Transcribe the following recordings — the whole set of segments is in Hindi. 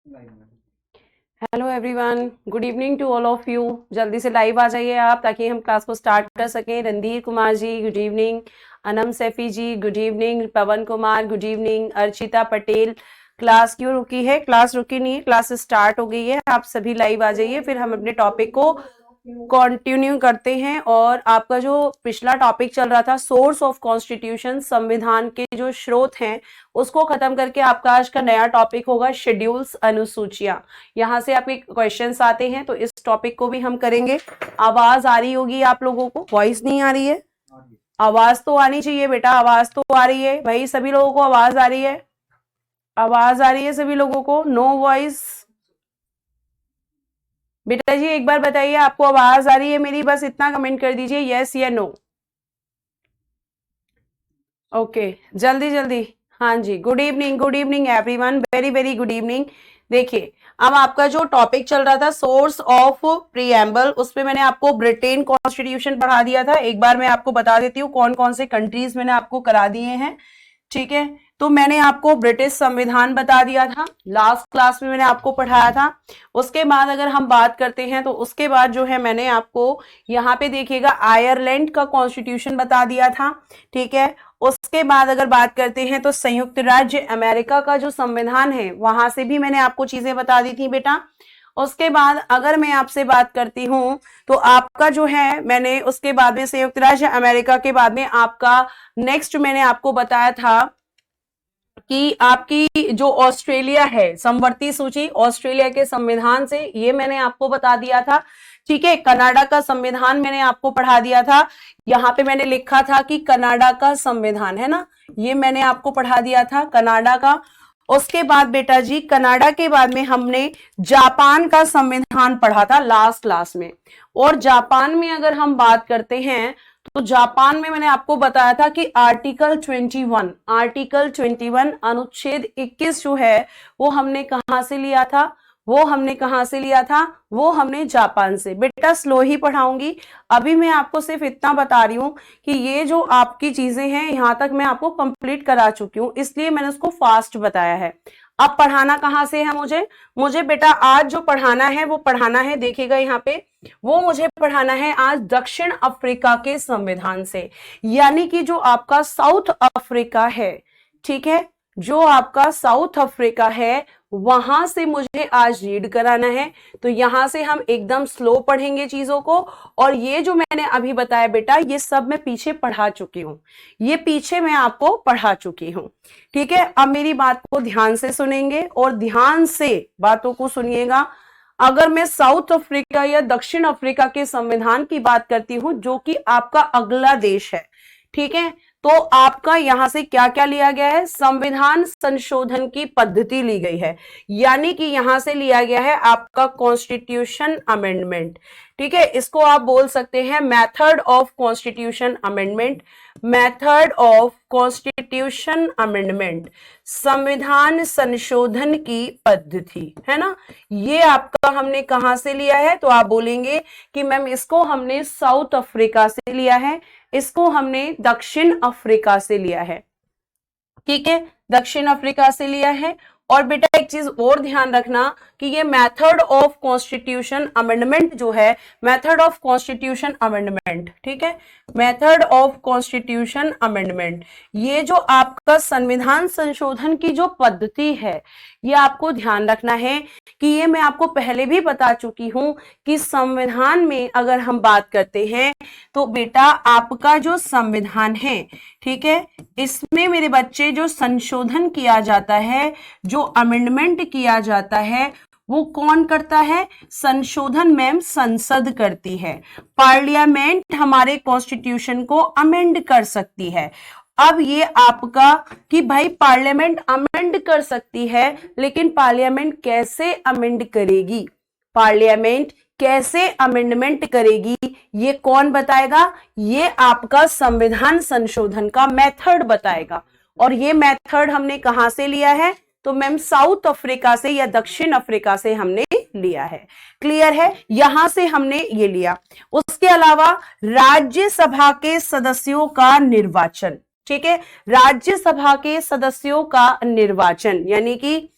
Hello everyone, good evening to all of you. जल्दी से लाइव आ जाइए आप, ताकि हम क्लास को स्टार्ट कर सकें। Randhir Kumar ji good evening, Anam Saifi ji good evening, Pawan Kumar good evening, Archita Patel. Class क्यों रुकी है? क्लास रुकी नहीं है, क्लास स्टार्ट हो गई है। आप सभी लाइव आ जाइए, फिर हम अपने टॉपिक को कंटिन्यू करते हैं। और आपका जो पिछला टॉपिक चल रहा था, सोर्स ऑफ कॉन्स्टिट्यूशन, संविधान के जो स्रोत हैं, उसको खत्म करके आपका आज का नया टॉपिक होगा शेड्यूल्स, अनुसूचियां। यहाँ से आपके क्वेश्चंस आते हैं, तो इस टॉपिक को भी हम करेंगे। आवाज आ रही होगी आप लोगों को? वॉइस नहीं आ रही है? आवाज तो आनी चाहिए बेटा, आवाज तो आ रही है भाई, सभी लोगों को आवाज आ रही है? आवाज आ रही है सभी लोगों को? No voice? बेटा जी एक बार बताइए, आपको आवाज आ रही है मेरी? बस इतना कमेंट कर दीजिए, यस या नो। ओके, जल्दी जल्दी। हाँ जी, good evening everyone, very very good evening. देखिए, अब आपका जो टॉपिक चल रहा था सोर्स ऑफ प्रीएम्बल, उसमें मैंने आपको ब्रिटेन कॉन्स्टिट्यूशन पढ़ा दिया था। एक बार मैं आपको बता देती हूँ कौन कौन से कंट्रीज मैंने आपको करा दिए हैं। ठीक है, तो मैंने आपको ब्रिटिश संविधान बता दिया था, लास्ट क्लास में मैंने आपको पढ़ाया था। उसके बाद अगर हम बात करते हैं, तो उसके बाद जो है मैंने आपको यहाँ पे देखिएगा आयरलैंड का कॉन्स्टिट्यूशन बता दिया था। ठीक है, उसके बाद अगर बात करते हैं तो संयुक्त राज्य अमेरिका का जो संविधान है, वहां से भी मैंने आपको चीजें बता दी थी बेटा। उसके बाद अगर मैं आपसे बात करती हूं, तो आपका जो है मैंने उसके बाद में संयुक्त राज्य अमेरिका के बाद में आपका नेक्स्ट मैंने आपको बताया था कि आपकी जो ऑस्ट्रेलिया है, समवर्ती सूची ऑस्ट्रेलिया के संविधान से, ये मैंने आपको बता दिया था। ठीक है, कनाडा का संविधान मैंने आपको पढ़ा दिया था। यहाँ पे मैंने लिखा था कि कनाडा का संविधान है ना, ये मैंने आपको पढ़ा दिया था कनाडा का। उसके बाद बेटा जी, कनाडा के बाद में हमने जापान का संविधान पढ़ा था लास्ट क्लास में। और जापान में अगर हम बात करते हैं, तो जापान में मैंने आपको बताया था कि आर्टिकल 21 अनुच्छेद 21 जो है, वो हमने कहां से लिया था? वो हमने जापान से। बेटा स्लो ही पढ़ाऊंगी, अभी मैं आपको सिर्फ इतना बता रही हूं कि ये जो आपकी चीजें हैं यहां तक मैं आपको कंप्लीट करा चुकी हूं, इसलिए मैंने उसको फास्ट बताया है। अब पढ़ाना कहां से है मुझे बेटा आज जो पढ़ाना है वो पढ़ाना है, देखिएगा यहाँ पे, वो मुझे पढ़ाना है आज दक्षिण अफ्रीका के संविधान से। यानी कि जो आपका साउथ अफ्रीका है, ठीक है, जो आपका साउथ अफ्रीका है, वहां से मुझे आज रीड कराना है। तो यहां से हम एकदम स्लो पढ़ेंगे चीजों को। और ये जो मैंने अभी बताया बेटा, ये सब मैं पीछे पढ़ा चुकी हूं, ये पीछे मैं आपको पढ़ा चुकी हूं। ठीक है, अब मेरी बात को ध्यान से सुनेंगे और ध्यान से बातों को सुनिएगा। अगर मैं साउथ अफ्रीका या दक्षिण अफ्रीका के संविधान की बात करती हूं, जो कि आपका अगला देश है, ठीक है, तो आपका यहां से क्या क्या लिया गया है? संविधान संशोधन की पद्धति ली गई है। यानी कि यहां से लिया गया है आपका कॉन्स्टिट्यूशन अमेंडमेंट। ठीक है, इसको आप बोल सकते हैं method of constitution amendment. Method of constitution amendment, संविधान संशोधन की पद्धति, है ना। ये आपका हमने कहां से लिया है? तो आप बोलेंगे कि मैम इसको हमने साउथ अफ्रीका से लिया है, इसको हमने दक्षिण अफ्रीका से लिया है। ठीक है, दक्षिण अफ्रीका से लिया है। और बेटा एक चीज और ध्यान रखना कि ये मेथड ऑफ कॉन्स्टिट्यूशन अमेंडमेंट जो है, मेथड ऑफ कॉन्स्टिट्यूशन अमेंडमेंट, ठीक है, मेथड ऑफ कॉन्स्टिट्यूशन अमेंडमेंट, ये जो आपका संविधान संशोधन की जो पद्धति है, ये आपको ध्यान रखना है कि ये मैं आपको पहले भी बता चुकी हूं कि संविधान में अगर हम बात करते हैं, तो बेटा आपका जो संविधान है, ठीक है, इसमें मेरे बच्चे जो संशोधन किया जाता है, जो अमेंडमेंट किया जाता है, वो कौन करता है? संशोधन मैम संसद करती है। पार्लियामेंट हमारे कॉन्स्टिट्यूशन को अमेंड कर सकती है। अब ये आपका कि भाई पार्लियामेंट अमेंड कर सकती है, लेकिन पार्लियामेंट कैसे अमेंड करेगी, पार्लियामेंट कैसे अमेंडमेंट करेगी, ये कौन बताएगा? ये आपका संविधान संशोधन का मेथड बताएगा। और ये मेथड हमने कहां से लिया है? तो मैम साउथ अफ्रीका से या दक्षिण अफ्रीका से हमने लिया है। क्लियर है? यहां से हमने ये लिया। उसके अलावा राज्यसभा के सदस्यों का निर्वाचन, ठीक है, राज्यसभा के सदस्यों का निर्वाचन, यानी कि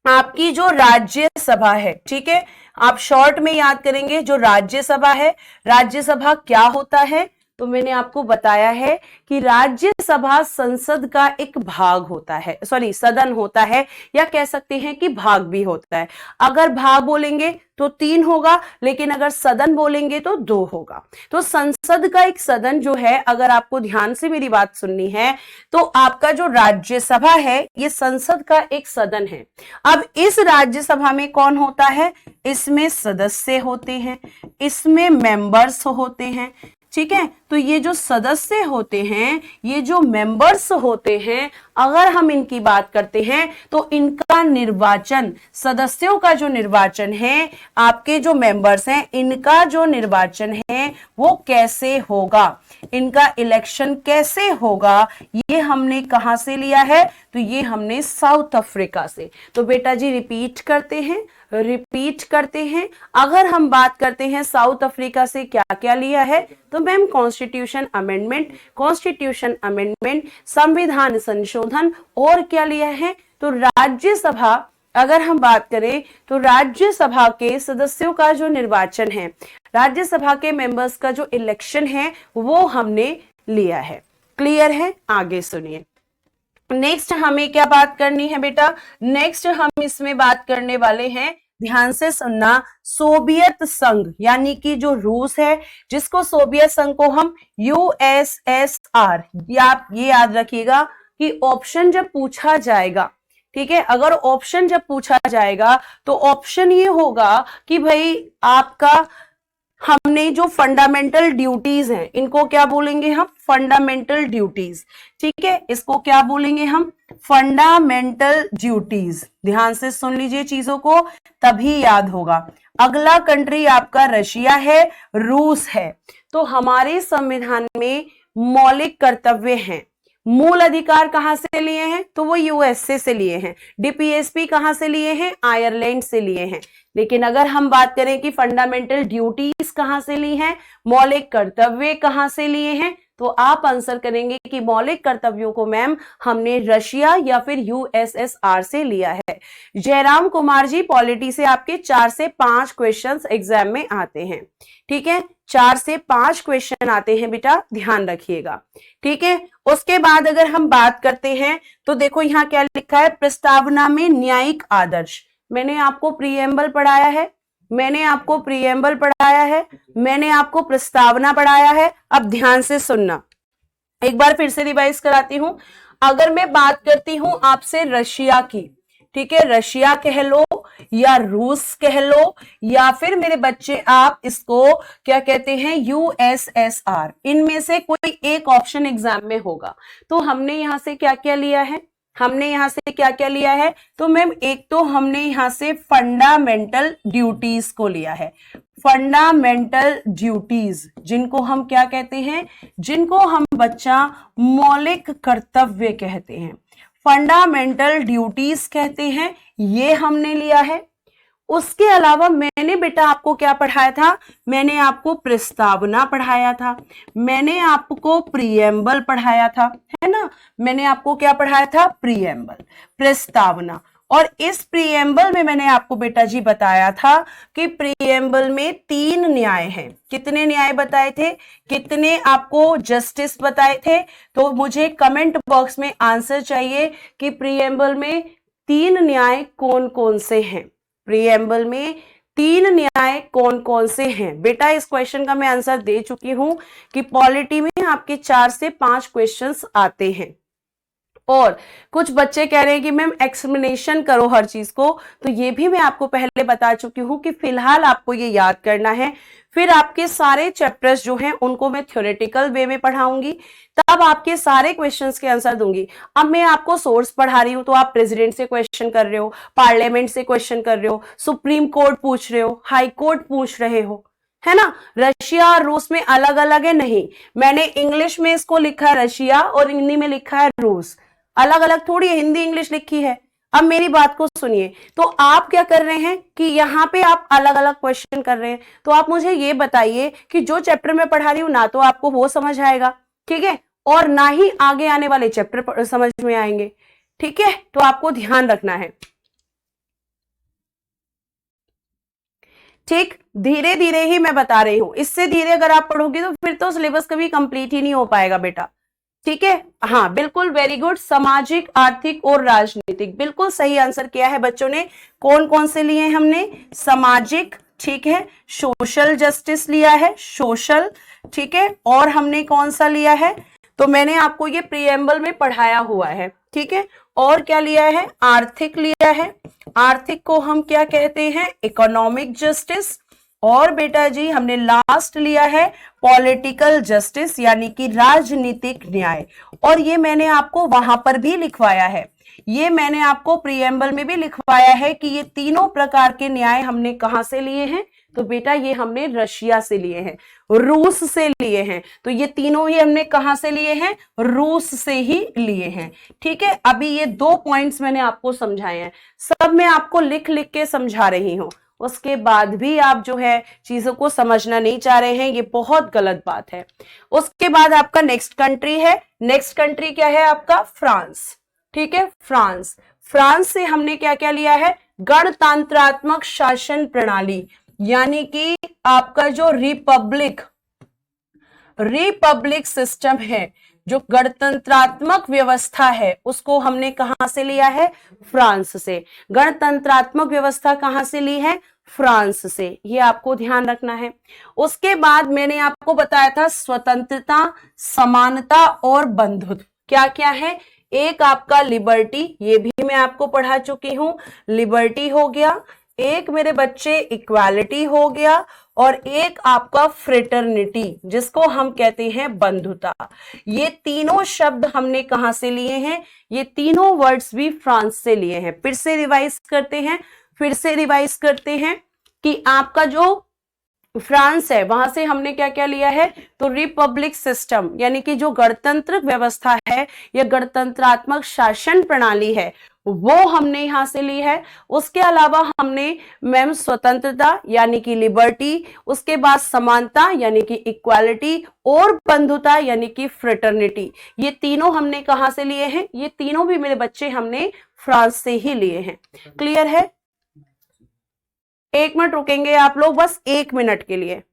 आपकी जो राज्यसभा है, ठीक है, आप शॉर्ट में याद करेंगे जो राज्यसभा है, राज्यसभा क्या होता है, तो मैंने आपको बताया है कि राज्यसभा संसद का एक भाग होता है, सॉरी सदन होता है, या कह सकते हैं कि भाग भी होता है। अगर भाग बोलेंगे तो 3 होगा, लेकिन अगर सदन बोलेंगे तो 2 होगा। तो संसद का एक सदन जो है, अगर आपको ध्यान से मेरी बात सुननी है, तो आपका जो राज्यसभा है ये संसद का एक सदन है। अब इस राज्यसभा में कौन होता है, इसमें सदस्य होते हैं, इसमें मेंबर्स होते हैं, ठीक है। तो ये जो सदस्य होते हैं, ये जो मेंबर्स होते हैं, अगर हम इनकी बात करते हैं तो इनका निर्वाचन, सदस्यों का जो निर्वाचन है, आपके जो मेंबर्स हैं इनका जो निर्वाचन है वो कैसे होगा, इनका इलेक्शन कैसे होगा, ये हमने कहां से लिया है, तो ये हमने साउथ अफ्रीका से। तो बेटा जी रिपीट करते हैं, अगर हम बात करते हैं साउथ अफ्रीका से क्या क्या लिया है, तो मैम कॉन्स्टिट्यूशन अमेंडमेंट, संविधान संशोधन, और क्या लिया है, तो राज्यसभा, अगर हम बात करें तो राज्यसभा के सदस्यों का जो निर्वाचन है, राज्यसभा के मेंबर्स का जो इलेक्शन है वो हमने लिया है। क्लियर है, आगे सुनिए। नेक्स्ट हमें क्या बात करनी है बेटा, नेक्स्ट हम इसमें बात करने वाले हैं, ध्यान से सुनना, सोवियत संघ, यानी कि जो रूस है, जिसको सोवियत संघ को हम यूएसएसआर, आप ये याद रखिएगा कि ऑप्शन जब पूछा जाएगा, ठीक है, अगर ऑप्शन जब पूछा जाएगा तो ऑप्शन ये होगा कि भाई आपका, हमने जो फंडामेंटल ड्यूटीज हैं इनको क्या बोलेंगे हम, फंडामेंटल ड्यूटीज, ठीक है, इसको क्या बोलेंगे हम, फंडामेंटल ड्यूटीज। ध्यान से सुन लीजिए चीजों को, तभी याद होगा। अगला कंट्री आपका रशिया है, रूस है। तो हमारे संविधान में मौलिक कर्तव्य हैं, मूल अधिकार कहां से लिए हैं, तो वो यूएसए से लिए हैं। डीपीएसपी कहां से लिए हैं, आयरलैंड से लिए हैं। लेकिन अगर हम बात करें कि फंडामेंटल ड्यूटीज कहां से ली हैं, मौलिक कर्तव्य कहां से लिए हैं, तो आप आंसर करेंगे कि मौलिक कर्तव्यों को मैम हमने रशिया या फिर यूएसएसआर से लिया है। जयराम कुमार जी, पॉलिटी से आपके 4 से 5 क्वेश्चंस एग्जाम में आते हैं, ठीक है, 4 से 5 क्वेश्चन आते हैं बेटा, ध्यान रखिएगा, ठीक है। उसके बाद अगर हम बात करते हैं तो देखो यहां क्या लिखा है, प्रस्तावना में न्यायिक आदर्श। मैंने आपको प्रीएम्बल पढ़ाया है, मैंने आपको प्रस्तावना पढ़ाया है। अब ध्यान से सुनना, एक बार फिर से रिवाइज कराती हूं। अगर मैं बात करती हूं आपसे रशिया की, ठीक है, रशिया कह लो या रूस कह लो, या फिर मेरे बच्चे आप इसको क्या कहते हैं, यूएसएसआर, इनमें से कोई एक ऑप्शन एग्जाम में होगा। तो हमने यहां से क्या क्या लिया है, तो मैम एक तो हमने यहां से फंडामेंटल ड्यूटीज को लिया है, फंडामेंटल ड्यूटीज, जिनको हम क्या कहते हैं, जिनको हम बच्चा मौलिक कर्तव्य कहते हैं, फंडामेंटल ड्यूटीज कहते हैं, ये हमने लिया है। उसके अलावा मैंने बेटा आपको क्या पढ़ाया था, मैंने आपको प्रस्तावना पढ़ाया था, मैंने आपको प्रीएम्बल पढ़ाया था, है ना, मैंने आपको क्या पढ़ाया था, प्रीएम्बल, प्रस्तावना। और इस प्रीएम्बल में मैंने आपको बेटा जी बताया था कि प्रीएम्बल में 3 न्याय हैं। कितने न्याय बताए थे, कितने आपको जस्टिस बताए थे, तो मुझे कमेंट बॉक्स में आंसर चाहिए कि प्रीएम्बल में 3 न्याय कौन कौन से हैं, प्रीएम्बल में 3 न्याय कौन कौन से हैं। बेटा इस क्वेश्चन का मैं आंसर दे चुकी हूं कि पॉलिटी में आपके 4 से 5 क्वेश्चंस आते हैं। और कुछ बच्चे कह रहे हैं कि मैम एक्सप्लेनेशन करो हर चीज को, तो ये भी मैं आपको पहले बता चुकी हूं कि फिलहाल आपको ये याद करना है, फिर आपके सारे चैप्टर्स जो हैं उनको मैं थ्योरेटिकल वे में पढ़ाऊंगी, तब आपके सारे क्वेश्चंस के आंसर दूंगी। अब मैं आपको सोर्स पढ़ा रही हूं तो आप प्रेसिडेंट से क्वेश्चन कर रहे हो, पार्लियामेंट से क्वेश्चन कर रहे हो, सुप्रीम कोर्ट पूछ रहे हो, हाई कोर्ट पूछ रहे हो, है ना। रशिया और रूस में अलग अलग है, नहीं, मैंने इंग्लिश में इसको लिखा है रशिया और हिंदी में लिखा है रूस, अलग अलग थोड़ी हिंदी इंग्लिश लिखी है। अब मेरी बात को सुनिए, तो आप क्या कर रहे हैं कि यहाँ पे आप अलग अलग क्वेश्चन कर रहे हैं, तो आप मुझे ये बताइए कि जो चैप्टर मैं पढ़ा रही हूं ना तो आपको वो समझ आएगा, ठीक है, और ना ही आगे आने वाले चैप्टर समझ में आएंगे, ठीक है, तो आपको ध्यान रखना है। ठीक, धीरे धीरे ही मैं बता रही हूं, इससे धीरे अगर आप पढ़ोगे तो फिर तो सिलेबस कभी कंप्लीट ही नहीं हो पाएगा बेटा। ठीक है, हाँ बिल्कुल, वेरी गुड। सामाजिक, आर्थिक और राजनीतिक, बिल्कुल सही आंसर किया है बच्चों ने। कौन कौन से लिए हमने? सामाजिक, ठीक है, सोशल जस्टिस लिया है, सोशल, ठीक है, और हमने कौन सा लिया है? तो मैंने आपको ये प्रीएम्बल में पढ़ाया हुआ है, ठीक है। और क्या लिया है? आर्थिक लिया है। आर्थिक को हम क्या कहते हैं? Economic justice. और बेटा जी हमने लास्ट लिया है पॉलिटिकल जस्टिस, यानी कि राजनीतिक न्याय। और ये मैंने आपको वहां पर भी लिखवाया है, ये मैंने आपको प्रीएम्बल में भी लिखवाया है कि ये तीनों प्रकार के न्याय हमने कहां से लिए हैं? तो बेटा ये हमने रशिया से लिए हैं, रूस से लिए हैं। तो ये तीनों ही हमने कहां से लिए हैं? रूस से ही लिए हैं। ठीक है, अभी ये 2 पॉइंट्स मैंने आपको समझाए हैं, सब मैं आपको लिख लिख के समझा रही हूं। उसके बाद भी आप जो है चीजों को समझना नहीं चाह रहे हैं, ये बहुत गलत बात है। उसके बाद आपका नेक्स्ट कंट्री है। नेक्स्ट कंट्री क्या है आपका? फ्रांस। ठीक है, फ्रांस। फ्रांस से हमने क्या क्या लिया है? गणतंत्रात्मक शासन प्रणाली, यानी कि आपका जो रिपब्लिक सिस्टम है, जो गणतंत्रात्मक व्यवस्था है, उसको हमने कहां से लिया है? फ्रांस से। गणतंत्रात्मक व्यवस्था कहां से ली है? फ्रांस से, ये आपको ध्यान रखना है। उसके बाद मैंने आपको बताया था स्वतंत्रता, समानता और बंधुत्व क्या क्या है। एक आपका लिबर्टी, ये भी मैं आपको पढ़ा चुकी हूं, लिबर्टी हो गया। एक मेरे बच्चे इक्वालिटी हो गया, और एक आपका फ्रेटर्निटी, जिसको हम कहते हैं बंधुता। ये तीनों शब्द हमने कहां से लिए हैं? ये तीनों वर्ड्स भी फ्रांस से लिए हैं। फिर से रिवाइज करते हैं कि आपका जो फ्रांस है वहां से हमने क्या क्या लिया है? तो रिपब्लिक सिस्टम, यानी कि जो गणतंत्र व्यवस्था है या गणतंत्रात्मक शासन प्रणाली है, वो हमने यहां से ली है। उसके अलावा हमने मैम स्वतंत्रता यानी कि लिबर्टी, उसके बाद समानता यानी कि इक्वालिटी, और बंधुता यानी कि फ्रेटर्निटी, ये तीनों हमने कहां से लिए हैं? ये तीनों भी मेरे बच्चे हमने फ्रांस से ही लिए हैं। क्लियर है? 1 मिनट रुकेंगे आप लोग, बस 1 मिनट के लिए।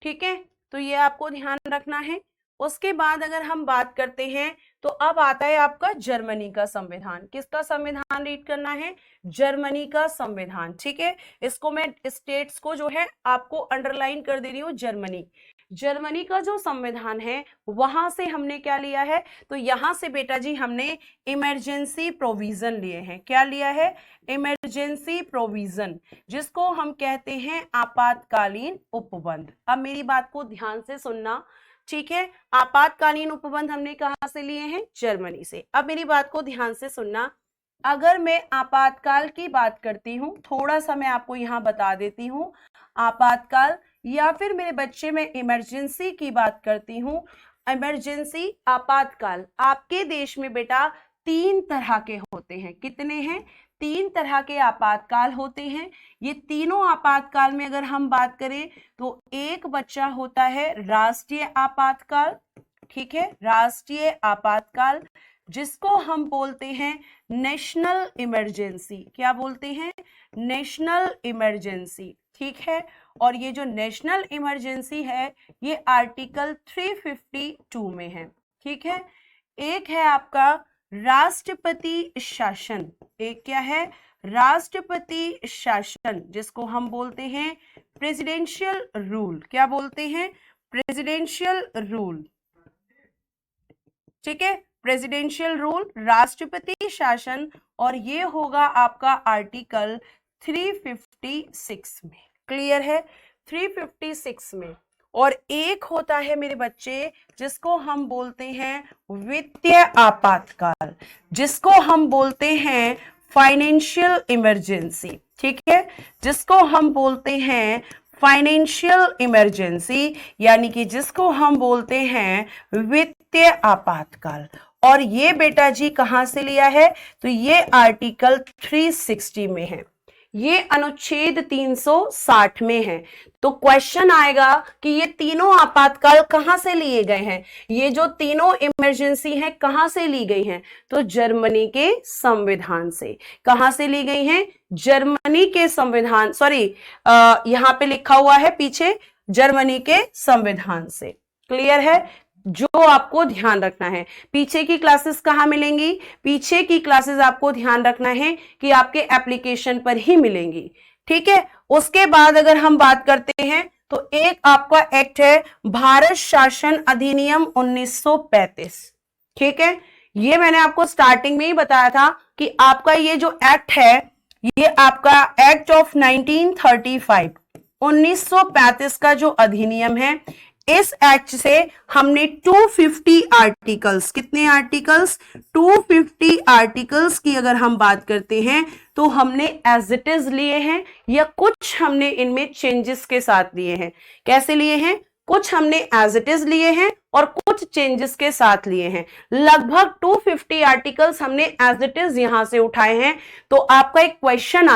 ठीक है, तो ये आपको ध्यान रखना है। उसके बाद अगर हम बात करते हैं तो अब आता है आपका जर्मनी का संविधान। किसका संविधान रीड करना है? जर्मनी का संविधान। ठीक है, इसको मैं स्टेट्स को जो है आपको अंडरलाइन कर दे रही हूँ। जर्मनी का जो संविधान है वहां से हमने क्या लिया है? तो यहां से बेटा जी हमने इमरजेंसी प्रोविजन लिए हैं। क्या लिया है? इमरजेंसी प्रोविजन, जिसको हम कहते हैं आपातकालीन उपबंध। अब मेरी बात को ध्यान से सुनना, ठीक है। आपातकालीन उपबंध हमने कहां से लिए हैं? जर्मनी से। अब मेरी बात को ध्यान से सुनना, अगर मैं आपातकाल की बात करती हूं, थोड़ा सा मैं आपको यहां बता देती हूं, आपातकाल या फिर मेरे बच्चे में इमरजेंसी की बात करती हूं। इमरजेंसी, आपातकाल आपके देश में बेटा 3 तरह के होते हैं। कितने हैं? 3 तरह के आपातकाल होते हैं। ये तीनों आपातकाल में अगर हम बात करें तो एक बच्चा होता है राष्ट्रीय आपातकाल। ठीक है, राष्ट्रीय आपातकाल, जिसको हम बोलते हैं नेशनल इमरजेंसी। क्या बोलते हैं? National emergency. ठीक है, और ये जो नेशनल इमरजेंसी है ये आर्टिकल 352 में है। ठीक है, एक है आपका राष्ट्रपति शासन। एक क्या है? राष्ट्रपति शासन, जिसको हम बोलते हैं प्रेसिडेंशियल रूल। क्या बोलते हैं? Presidential rule. ठीक है, प्रेसिडेंशियल रूल, राष्ट्रपति शासन, और ये होगा आपका आर्टिकल 356 में। क्लियर है? 356 में। और एक होता है मेरे बच्चे जिसको हम बोलते हैं वित्तीय आपातकाल, जिसको हम बोलते हैं फाइनेंशियल इमरजेंसी। ठीक है, जिसको हम बोलते हैं फाइनेंशियल इमरजेंसी, यानी कि जिसको हम बोलते हैं वित्तीय आपातकाल। और ये बेटा जी कहां से लिया है? तो ये आर्टिकल 360 में है। ये अनुच्छेद 360 में है। तो क्वेश्चन आएगा कि ये तीनों आपातकाल कहां से लिए गए हैं, ये जो तीनों इमरजेंसी हैं कहां से ली गई हैं, तो जर्मनी के संविधान से। कहां से ली गई हैं, जर्मनी के संविधान, सॉरी यहां पे लिखा हुआ है पीछे, जर्मनी के संविधान से। क्लियर है, जो आपको ध्यान रखना है। पीछे की क्लासेस कहां मिलेंगी, पीछे की क्लासेस आपको ध्यान रखना है कि आपके एप्लीकेशन पर ही मिलेंगी, ठीक है। उसके बाद अगर हम बात करते हैं तो एक आपका एक्ट है भारत शासन अधिनियम 1935, ठीक है। ये मैंने आपको स्टार्टिंग में ही बताया था कि आपका ये जो एक्ट है, ये आपका एक्ट ऑफ 1935 1935 का जो अधिनियम है, इस एक्ट से हमने 250 आर्टिकल्स, कितने आर्टिकल्स, 250 आर्टिकल्स की अगर हम बात करते हैं तो हमने एज इट इज लिए हैं, या कुछ हमने इनमें चेंजेस के साथ लिए हैं। कैसे लिए हैं, कुछ हमने एज इट इज लिए हैं और कुछ चेंजेस के साथ लिए हैं। लगभग 250 आर्टिकल्स हमने एज इट इज यहां से उठाए हैं। तो आपका एक क्वेश्चन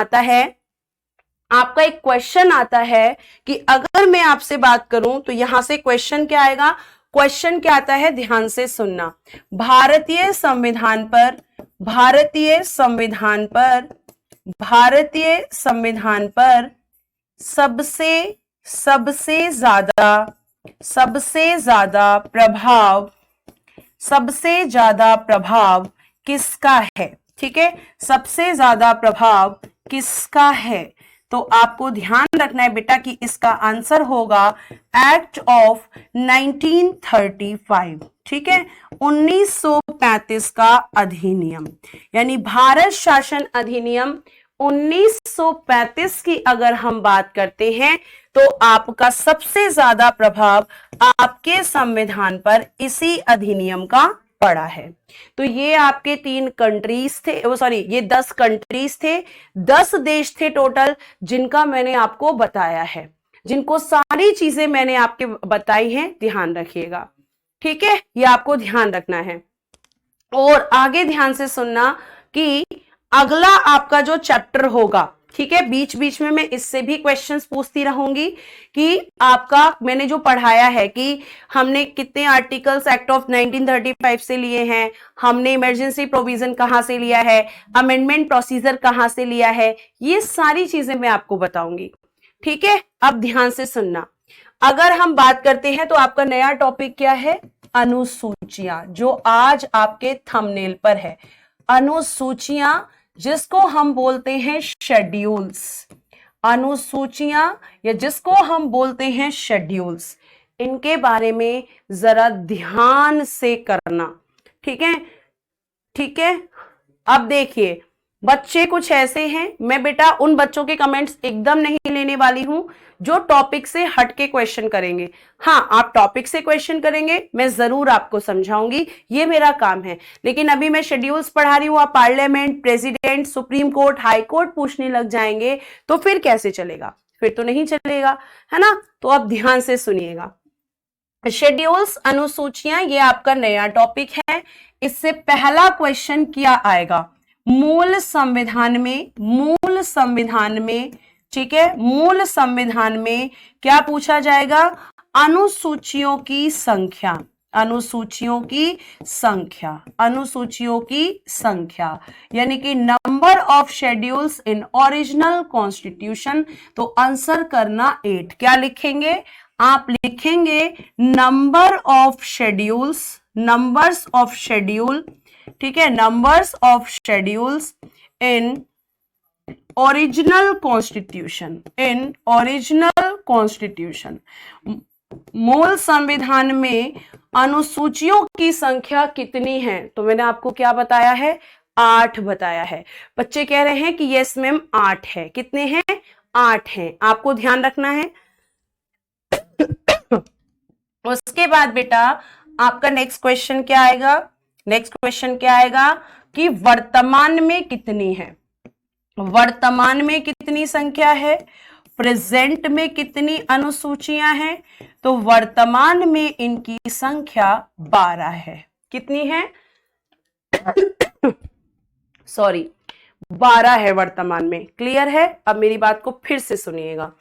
आता है कि अगर मैं आपसे बात करूं तो यहां से क्वेश्चन क्या आएगा, क्वेश्चन क्या आता है, ध्यान से सुनना। भारतीय संविधान पर सबसे ज्यादा प्रभाव किसका है, ठीक है, सबसे ज्यादा प्रभाव किसका है। तो आपको ध्यान रखना है बेटा कि इसका आंसर होगा एक्ट ऑफ 1935, ठीक है, 1935 का अधिनियम, यानी भारत शासन अधिनियम 1935 की अगर हम बात करते हैं तो आपका सबसे ज्यादा प्रभाव आपके संविधान पर इसी अधिनियम का पड़ा है। तो ये आपके 3 कंट्रीज थे, ये 10 कंट्रीज थे, 10 देश थे टोटल, जिनका मैंने आपको बताया है, जिनको सारी चीजें मैंने आपके बताई हैं, ध्यान रखिएगा, ठीक है, ये आपको ध्यान रखना है। और आगे ध्यान से सुनना कि अगला आपका जो चैप्टर होगा, ठीक है, बीच बीच में मैं इससे भी क्वेश्चंस पूछती रहूंगी कि आपका मैंने जो पढ़ाया है कि हमने कितने आर्टिकल्स एक्ट ऑफ 1935 से लिए हैं, हमने इमरजेंसी प्रोविजन कहां से लिया है, अमेंडमेंट प्रोसीजर कहां से लिया है, ये सारी चीजें मैं आपको बताऊंगी, ठीक है। अब ध्यान से सुनना, अगर हम बात करते हैं तो आपका नया टॉपिक क्या है, अनुसूचियां, जो आज आपके थंबनेल पर है। अनुसूचियां, जिसको हम बोलते हैं शेड्यूल्स, अनुसूचियां या जिसको हम बोलते हैं शेड्यूल्स, इनके बारे में जरा ध्यान से करना, ठीक है, ठीक है। अब देखिए, बच्चे कुछ ऐसे हैं, मैं बेटा उन बच्चों के कमेंट्स एकदम नहीं लेने वाली हूं जो टॉपिक से हट के क्वेश्चन करेंगे। हाँ, आप टॉपिक से क्वेश्चन करेंगे, मैं जरूर आपको समझाऊंगी, ये मेरा काम है। लेकिन अभी मैं शेड्यूल्स पढ़ा रही हूं, आप parliament, president, supreme court, high court पूछने लग जाएंगे तो फिर कैसे चलेगा, फिर तो नहीं चलेगा, है ना। तो अब ध्यान से सुनिएगा, शेड्यूल्स, अनुसूचियां, ये आपका नया टॉपिक है। इससे पहला क्वेश्चन क्या आएगा, मूल संविधान में, ठीक है, मूल संविधान में क्या पूछा जाएगा, अनुसूचियों की संख्या, यानी कि number of schedules in original constitution. तो आंसर करना 8, क्या लिखेंगे आप, लिखेंगे नंबर्स ऑफ शेड्यूल, ठीक है, numbers of schedules in original constitution, मूल संविधान में अनुसूचियों की संख्या कितनी है। तो मैंने आपको क्या बताया है, 8 बताया है। बच्चे कह रहे हैं कि यस मैम 8 है, कितने हैं, 8 हैं, आपको ध्यान रखना है। उसके बाद बेटा आपका नेक्स्ट क्वेश्चन क्या आएगा, कि वर्तमान में कितनी है, वर्तमान में कितनी संख्या है, प्रेजेंट में कितनी अनुसूचियां हैं। तो वर्तमान में इनकी संख्या 12 है, कितनी है, सॉरी, 12 है वर्तमान में। क्लियर है? अब मेरी बात को फिर से सुनिएगा।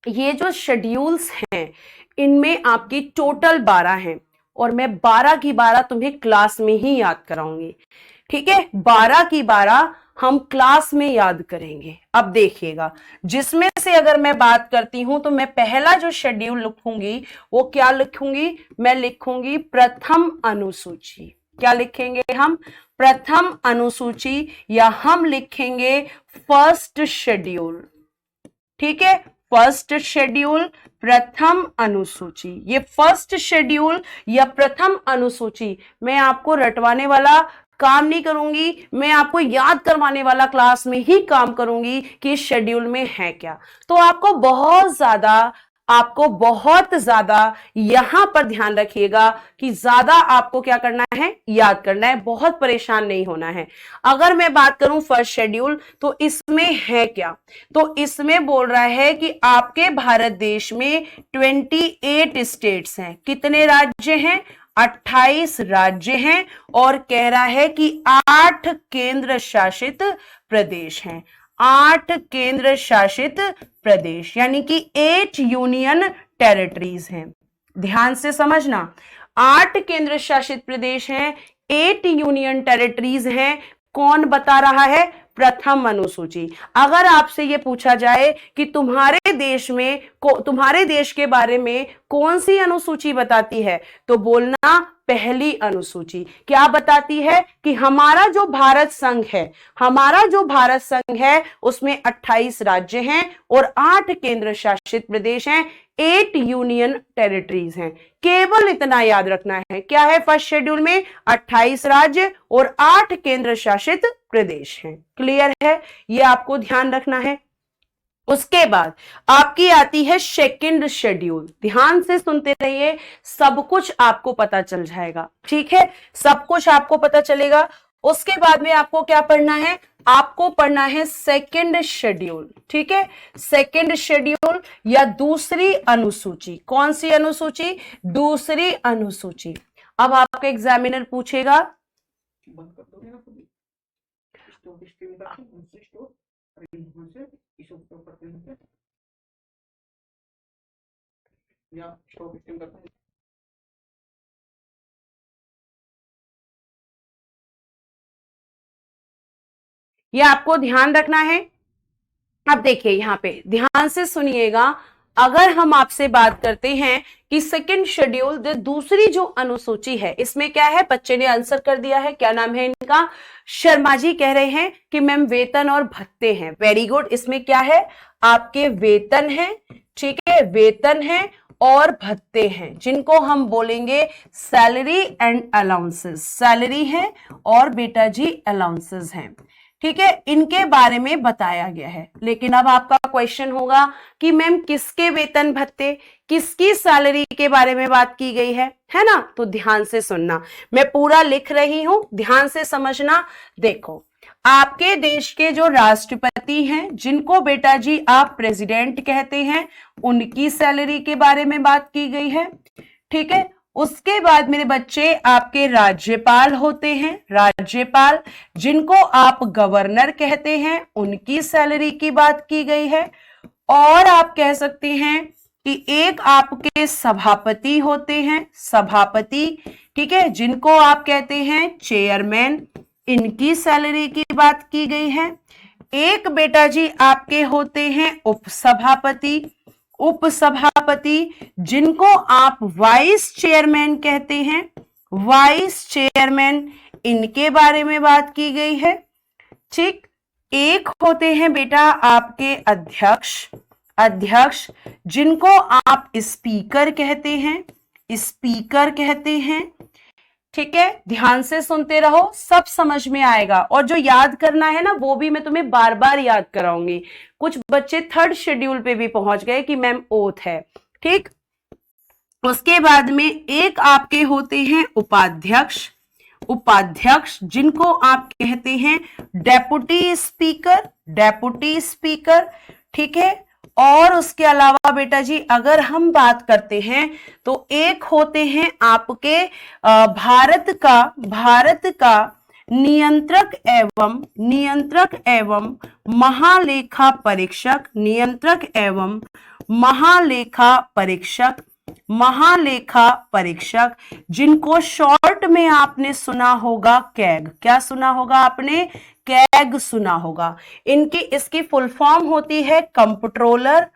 ये जो शेड्यूल्स हैं इनमें आपकी टोटल 12 हैं और मैं 12 की 12 तुम्हें क्लास में ही याद कराऊंगी। ठीक है, 12 की 12 हम क्लास में याद करेंगे। अब देखिएगा, जिसमें से अगर मैं बात करती हूं तो मैं पहला जो शेड्यूल लिखूंगी वो क्या लिखूंगी? मैं लिखूंगी प्रथम अनुसूची। क्या लिखेंगे हम? प्रथम अनुसूची, या हम लिखेंगे फर्स्ट शेड्यूल। ठीक है, फर्स्ट शेड्यूल, प्रथम अनुसूची। ये फर्स्ट शेड्यूल या प्रथम अनुसूची मैं आपको रटवाने वाला काम नहीं करूंगी, मैं आपको याद करवाने वाला क्लास में ही काम करूंगी कि इस शेड्यूल में है क्या। तो आपको बहुत ज्यादा यहां पर ध्यान रखिएगा कि ज्यादा आपको क्या करना है? याद करना है, बहुत परेशान नहीं होना है। अगर मैं बात करूं फर्स्ट शेड्यूल तो इसमें है क्या? तो इसमें बोल रहा है कि आपके भारत देश में 28 स्टेट्स हैं। कितने राज्य हैं? 28 राज्य हैं, और कह रहा है कि 8 केंद्र शासित प्रदेश हैं। 8 केंद्र शासित प्रदेश, यानी कि 8 यूनियन टेरिटरीज हैं। ध्यान से समझना, 8 केंद्र शासित प्रदेश हैं, 8 यूनियन टेरिटरीज हैं। कौन बता रहा है? प्रथम अनुसूची। अगर आपसे यह पूछा जाए कि तुम्हारे देश के बारे में कौन सी अनुसूची बताती है, तो बोलना पहली अनुसूची। क्या बताती है? कि हमारा जो भारत संघ है उसमें 28 राज्य हैं और 8 केंद्र शासित प्रदेश हैं, 8 यूनियन टेरिटरीज हैं। केवल इतना याद रखना है। क्या है फर्स्ट शेड्यूल में? 28 राज्य और 8 केंद्र शासित प्रदेश हैं। क्लियर है? ये आपको ध्यान रखना है। उसके बाद आपकी आती है सेकंड शेड्यूल। ध्यान से सुनते रहिए, सब कुछ आपको पता चल जाएगा। ठीक है, सब कुछ आपको पता चलेगा। उसके बाद में आपको क्या पढ़ना है? आपको पढ़ना है सेकंड शेड्यूल। ठीक है, सेकंड शेड्यूल या दूसरी अनुसूची। कौन सी अनुसूची? दूसरी अनुसूची। अब आपका एग्जामिनर पूछेगा, ये आपको ध्यान रखना है। अब देखिए यहां पे ध्यान से सुनिएगा, अगर हम आपसे बात करते हैं कि सेकंड शेड्यूल दूसरी जो अनुसूची है, इसमें क्या है? बच्चे ने आंसर कर दिया है। क्या नाम है इनका? शर्मा जी कह रहे हैं कि मैम वेतन और भत्ते हैं। Very good. इसमें क्या है? आपके वेतन है। ठीक है, वेतन है और भत्ते हैं, जिनको हम बोलेंगे सैलरी एंड अलाउंसेस। सैलरी है और बेटा जी अलाउंसेस हैं। ठीक है, इनके बारे में बताया गया है। लेकिन अब आपका क्वेश्चन होगा कि मैम किसके वेतन भत्ते, किसकी सैलरी के बारे में बात की गई है ना? तो ध्यान से सुनना, मैं पूरा लिख रही हूं, ध्यान से समझना। देखो, आपके देश के जो राष्ट्रपति हैं, जिनको बेटा जी आप प्रेसिडेंट कहते हैं, उनकी सैलरी के बारे में बात की गई है। ठीक है, उसके बाद मेरे बच्चे आपके राज्यपाल होते हैं। राज्यपाल, जिनको आप गवर्नर कहते हैं, उनकी सैलरी की बात की गई है। और आप कह सकते हैं कि एक आपके सभापति होते हैं, सभापति। ठीक है, जिनको आप कहते हैं चेयरमैन, इनकी सैलरी की बात की गई है। एक बेटा जी आपके होते हैं उपसभापति। उपसभापति, जिनको आप वाइस चेयरमैन कहते हैं, वाइस चेयरमैन, इनके बारे में बात की गई है। ठीक, एक होते हैं बेटा आपके अध्यक्ष। अध्यक्ष, जिनको आप स्पीकर कहते हैं, स्पीकर कहते हैं। ठीक है, ध्यान से सुनते रहो, सब समझ में आएगा। और जो याद करना है ना, वो भी मैं तुम्हें बार बार याद कराऊंगी। कुछ बच्चे थर्ड शेड्यूल पे भी पहुंच गए कि मैम ओथ है। ठीक, उसके बाद में एक आपके होते हैं उपाध्यक्ष। उपाध्यक्ष, जिनको आप कहते हैं डेप्यूटी स्पीकर। Deputy speaker. ठीक है, और उसके अलावा बेटा जी अगर हम बात करते हैं तो एक होते हैं आपके भारत का नियंत्रक एवं महालेखा परीक्षक, नियंत्रक एवं महालेखा परीक्षक, जिनको शॉर्ट में आपने सुना होगा कैग। क्या सुना होगा आपने? कैग सुना होगा। इसकी फुल फॉर्म होती है comptroller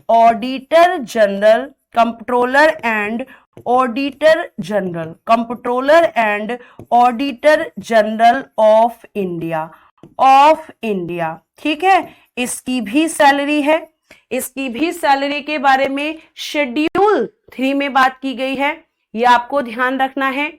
auditor general, comptroller and auditor general of India. ठीक है, इसकी भी सैलरी है। इसकी भी सैलरी के बारे में शेड्यूल 3 में बात की गई है, ये आपको ध्यान रखना है।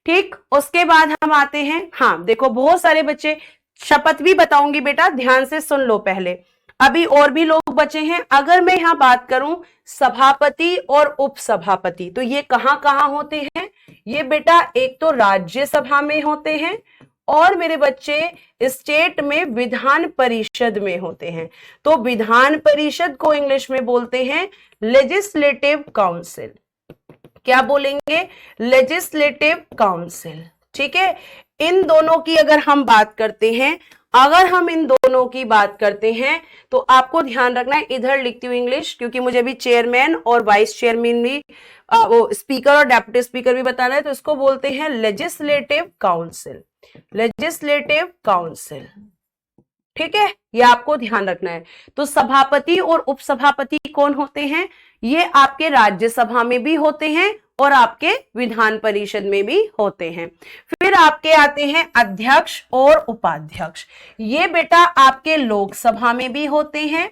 ठीक, उसके बाद हम आते हैं, हाँ देखो बहुत सारे बच्चे, शपथ भी बताऊंगी बेटा, ध्यान से सुन लो पहले, अभी और भी लोग बचे हैं। अगर मैं यहां बात करूं सभापति और उपसभापति, तो ये कहां कहां होते हैं? ये बेटा एक तो राज्यसभा में होते हैं और मेरे बच्चे स्टेट में विधान परिषद में होते हैं। तो विधान परिषद को इंग्लिश में बोलते हैं लेजिस्लेटिव काउंसिल। क्या बोलेंगे? Legislative council. ठीक है, इन दोनों की अगर हम बात करते हैं, तो आपको ध्यान रखना है, इधर लिखती हूँ इंग्लिश क्योंकि मुझे भी चेयरमैन और वाइस चेयरमैन भी वो स्पीकर और डेप्यूटी स्पीकर भी बताना है, तो इसको बोलते हैं लेजिस्लेटिव काउंसिल। ठीक है, ये आपको ध्यान रखना है। तो सभापति और उपसभापति कौन होते हैं? ये आपके राज्यसभा में भी होते हैं और आपके विधान परिषद में भी होते हैं। फिर आपके आते हैं अध्यक्ष और उपाध्यक्ष। ये बेटा आपके लोकसभा में भी होते हैं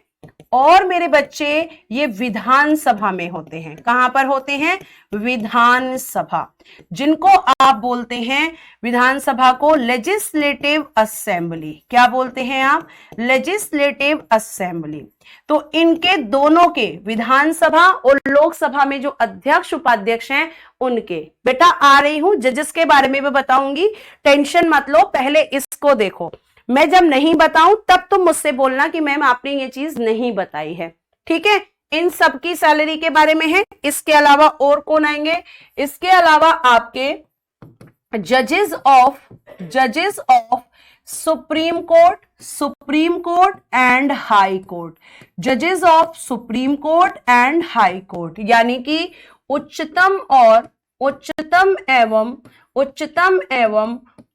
और मेरे बच्चे ये विधानसभा में होते हैं। कहां पर होते हैं? विधानसभा, जिनको आप बोलते हैं विधानसभा को लेजिस्लेटिव असेंबली। क्या बोलते हैं आप? Legislative assembly. तो इनके दोनों के, विधानसभा और लोकसभा में जो अध्यक्ष उपाध्यक्ष हैं उनके, बेटा आ रही हूं, जजेस के बारे में भी बताऊंगी, टेंशन मत लो, पहले इसको देखो। मैं जब नहीं बताऊं तब तुम मुझसे बोलना कि मैम आपने ये चीज नहीं बताई है। ठीक है, इन सबकी सैलरी के बारे में है। इसके अलावा और कौन आएंगे? इसके अलावा आपके जजेस of supreme court and high court, जजेस of supreme court and high court, यानी कि उच्चतम एवं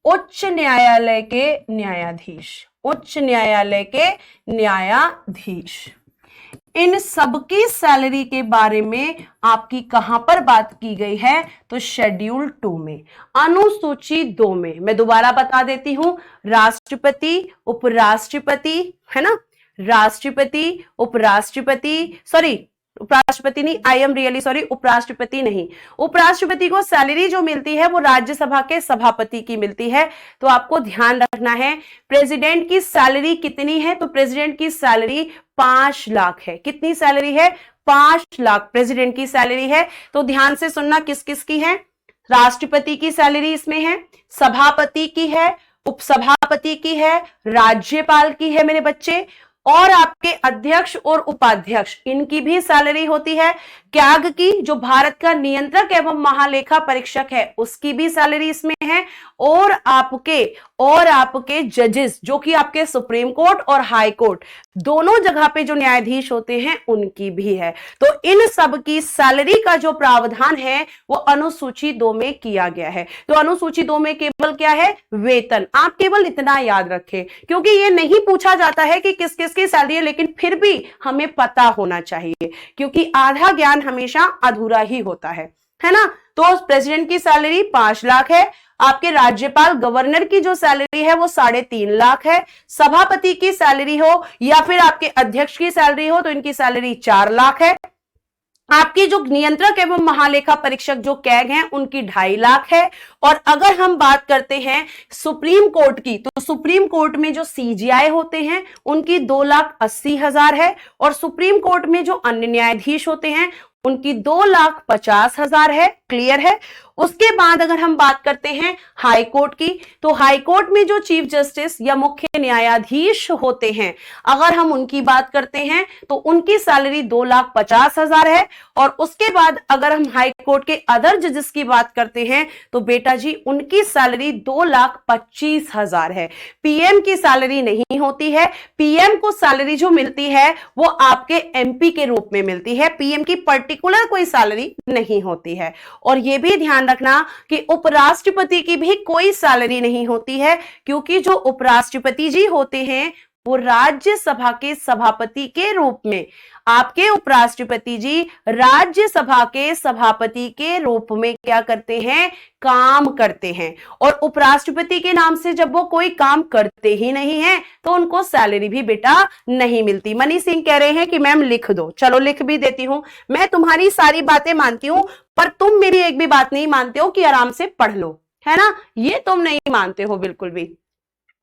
उच्च न्यायालय के न्यायाधीश। इन सबकी सैलरी के बारे में आपकी कहां पर बात की गई है? तो शेड्यूल 2 में, अनुसूची 2 में। मैं दोबारा बता देती हूं, राष्ट्रपति, उपराष्ट्रपति, है ना, राष्ट्रपति, उपराष्ट्रपति नहीं, आई एम रियली सॉरी, उपराष्ट्रपति नहीं। उपराष्ट्रपति को सैलरी जो मिलती है वो राज्यसभा के सभापति की मिलती है। तो आपको ध्यान रखना है। प्रेसिडेंट की सैलरी कितनी है? तो प्रेसिडेंट की सैलरी 5 लाख है। कितनी सैलरी है? 5 लाख प्रेसिडेंट की सैलरी है। तो ध्यान से सुनना, किस किस की है? राष्ट्रपति की सैलरी इसमें है, सभापति की है, उपसभापति की है, राज्यपाल की है मेरे बच्चे, और आपके अध्यक्ष और उपाध्यक्ष, इनकी भी सैलरी होती है। कैग की, जो भारत का नियंत्रक एवं महालेखा परीक्षक है, उसकी भी सैलरी इसमें है। और आपके जजेस, जो कि आपके सुप्रीम कोर्ट और हाई कोर्ट दोनों जगह पे जो न्यायाधीश होते हैं, उनकी भी है। तो इन सब की सैलरी का जो प्रावधान है वो अनुसूची 2 में किया गया है। तो अनुसूची 2 में केवल क्या है? वेतन। आप केवल इतना याद रखें, क्योंकि ये नहीं पूछा जाता है कि किस किस की सैलरी है, लेकिन फिर भी हमें पता होना चाहिए, क्योंकि आधा ज्ञान हमेशा अधूरा ही होता है ना। तो प्रेसिडेंट की सैलरी 5 लाख है। आपके राज्यपाल, गवर्नर की जो सैलरी है वो 3.5 लाख है। सभापति की सैलरी हो या फिर आपके अध्यक्ष की सैलरी हो तो इनकी सैलरी 4 लाख है। आपकी जो नियंत्रक एवं महालेखा परीक्षक जो कैग हैं, उनकी 2.5 लाख है। और अगर हम बात करते हैं सुप्रीम कोर्ट की, तो सुप्रीम कोर्ट में जो सीजीआई होते हैं उनकी 2,80,000 है। और सुप्रीम कोर्ट में जो अन्य न्यायाधीश होते हैं उनकी 2,50,000 है। क्लियर है। उसके बाद अगर हम बात करते हैं हाई कोर्ट की, तो हाई कोर्ट में जो चीफ जस्टिस या मुख्य न्यायाधीश होते हैं, अगर हम उनकी बात करते हैं तो उनकी सैलरी 2,50,000 है। और उसके बाद अगर हम हाई कोर्ट के अदर जजेस की बात करते हैं तो बेटा जी उनकी सैलरी 2,25,000 है। पीएम की सैलरी नहीं होती है। पीएम को सैलरी जो मिलती है वो आपके एमपी के रूप में मिलती है, पीएम की पर्टिकुलर कोई सैलरी नहीं होती है। और यह भी ध्यान रखना कि उपराष्ट्रपति की भी कोई सैलरी नहीं होती है, क्योंकि जो उपराष्ट्रपति जी होते हैं वो राज्यसभा के सभापति के रूप में, आपके उपराष्ट्रपति जी राज्यसभा के सभापति के रूप में क्या करते हैं, काम करते हैं। और उपराष्ट्रपति के नाम से जब वो कोई काम करते ही नहीं है तो उनको सैलरी भी बेटा नहीं मिलती। मनी सिंह कह रहे हैं कि मैम लिख दो, चलो लिख भी देती हूं। मैं तुम्हारी सारी बातें मानती हूं, पर तुम मेरी एक भी बात नहीं मानते हो कि आराम से पढ़ लो, है ना, ये तुम नहीं मानते हो बिल्कुल भी।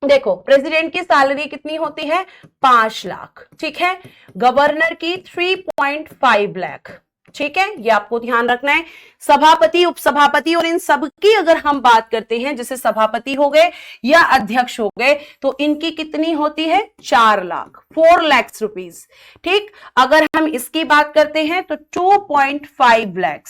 देखो प्रेसिडेंट की सैलरी कितनी होती है, 5 लाख, ठीक है। गवर्नर की 3.5 लाख, ठीक है, ये आपको ध्यान रखना है। सभापति, उपसभापति और इन सब की अगर हम बात करते हैं, जैसे सभापति हो गए या अध्यक्ष हो गए, तो इनकी कितनी होती है, 4 लाख, 4 लाख रुपीस, ठीक। अगर हम इसकी बात करते हैं तो 2.5 लाख,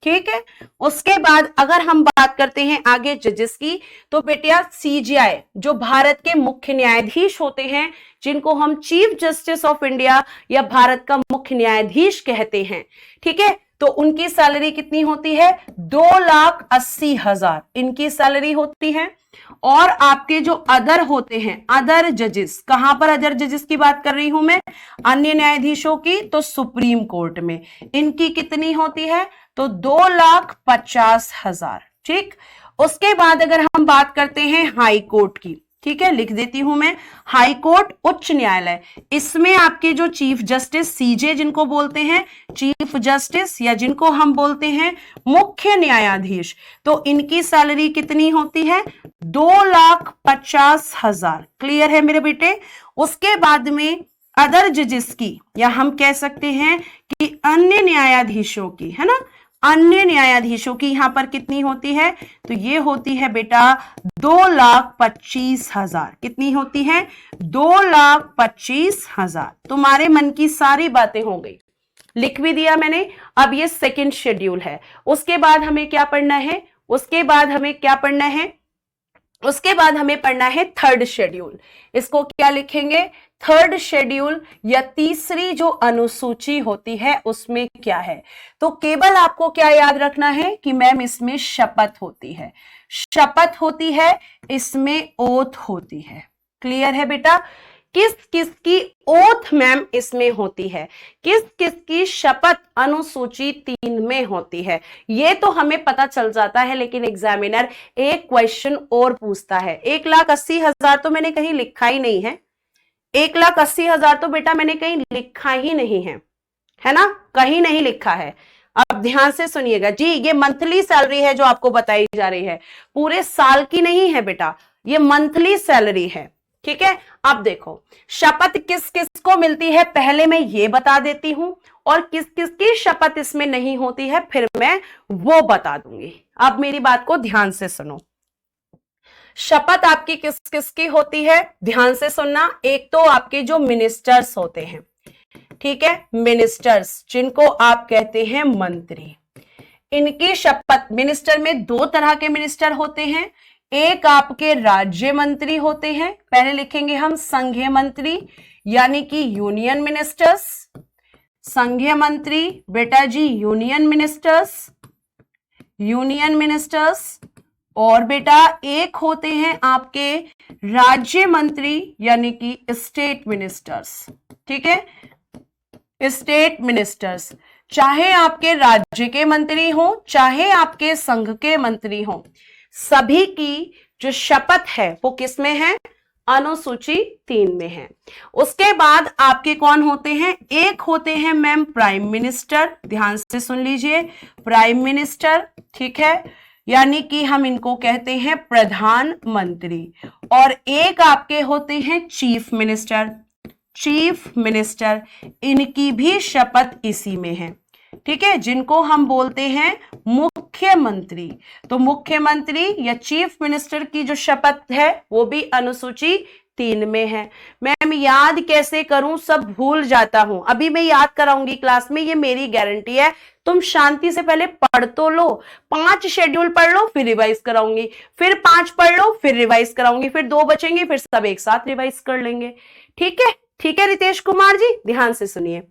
ठीक है। उसके बाद अगर हम बात करते हैं आगे जजेस की, तो बेटिया सीजीआई जो भारत के मुख्य न्यायाधीश होते हैं, जिनको हम चीफ जस्टिस ऑफ इंडिया या भारत का मुख्य न्यायाधीश कहते हैं, ठीक है, तो उनकी सैलरी कितनी होती है, 2,80,000 इनकी सैलरी होती है। और आपके जो अदर होते हैं, अदर जजेस, कहां पर अदर जजेस की बात कर रही हूं मैं, अन्य न्यायाधीशों की, तो सुप्रीम कोर्ट में इनकी कितनी होती है, तो 2,50,000, ठीक। उसके बाद अगर हम बात करते हैं हाई कोर्ट की, ठीक है, लिख देती हूं मैं, हाई कोर्ट उच्च न्यायालय, इसमें आपके जो चीफ जस्टिस सीजे जिनको बोलते हैं चीफ जस्टिस, या जिनको हम बोलते हैं मुख्य न्यायाधीश, तो इनकी सैलरी कितनी होती है, 2,50,000। क्लियर है मेरे बेटे। उसके बाद में अदर जजेस की, या हम कह सकते हैं कि अन्य न्यायाधीशों की, है ना, अन्य न्यायाधीशों की यहां पर कितनी होती है, तो ये होती है बेटा 2,25,000। कितनी होती है, 2,25,000। तुम्हारे मन की सारी बातें हो गई, लिख भी दिया मैंने। अब ये सेकंड शेड्यूल है। उसके बाद हमें क्या पढ़ना है, उसके बाद हमें क्या पढ़ना है, उसके बाद हमें पढ़ना है थर्ड शेड्यूल। इसको क्या लिखेंगे, थर्ड शेड्यूल या तीसरी जो अनुसूची होती है उसमें क्या है। तो केवल आपको क्या याद रखना है कि मैम इसमें शपथ होती है, शपथ होती है, इसमें ओथ होती है। क्लियर है बेटा। किस किस की ओथ मैम इसमें होती है, किस किस की शपथ अनुसूची 3 में होती है, ये तो हमें पता चल जाता है, लेकिन एग्जामिनर एक क्वेश्चन और पूछता है। 1,80,000 तो मैंने कहीं लिखा ही नहीं है, 1,80,000 तो बेटा मैंने कहीं लिखा ही नहीं है ना, कहीं नहीं लिखा है। अब ध्यान से सुनिएगा जी, ये मंथली सैलरी है जो आपको बताई जा रही है, पूरे साल की नहीं है बेटा, ये मंथली सैलरी है, ठीक है। अब देखो शपथ किस किस को मिलती है, पहले मैं ये बता देती हूं, और किस किस की शपथ इसमें नहीं होती है फिर मैं वो बता दूंगी। अब मेरी बात को ध्यान से सुनो। शपथ आपकी किस किस की होती है, ध्यान से सुनना। एक तो आपके जो मिनिस्टर्स होते हैं, ठीक है, मिनिस्टर्स जिनको आप कहते हैं मंत्री, इनकी शपथ, मिनिस्टर में 2 तरह के मिनिस्टर होते हैं। एक आपके राज्य मंत्री होते हैं, पहले लिखेंगे हम संघीय मंत्री, यानी कि यूनियन मिनिस्टर्स, संघीय मंत्री बेटा जी यूनियन मिनिस्टर्स, यूनियन मिनिस्टर्स। और बेटा एक होते हैं आपके राज्य मंत्री, यानी कि स्टेट मिनिस्टर्स, ठीक है, स्टेट मिनिस्टर्स। चाहे आपके राज्य के मंत्री हो, चाहे आपके संघ के मंत्री हो, सभी की जो शपथ है वो किस में है, अनुसूची 3 में है। उसके बाद आपके कौन होते हैं, एक होते हैं मैम प्राइम मिनिस्टर, ध्यान से सुन लीजिए, प्राइम मिनिस्टर, ठीक है, यानी कि हम इनको कहते हैं प्रधानमंत्री। और एक आपके होते हैं चीफ मिनिस्टर, चीफ मिनिस्टर, इनकी भी शपथ इसी में है। ठीक है, जिनको हम बोलते हैं मुख्यमंत्री। तो मुख्यमंत्री या चीफ मिनिस्टर की जो शपथ है वो भी अनुसूची 3 में है। मैम याद कैसे करूं, सब भूल जाता हूं। अभी मैं याद कराऊंगी क्लास में, ये मेरी गारंटी है। तुम शांति से पहले पढ़ तो लो, 5 शेड्यूल पढ़ लो, फिर रिवाइज कराऊंगी, फिर 5 पढ़ लो, फिर रिवाइज कराऊंगी, फिर 2 बचेंगे, फिर सब एक साथ रिवाइज कर लेंगे। ठीक है, ठीक है रितेश कुमार जी, ध्यान से सुनिए।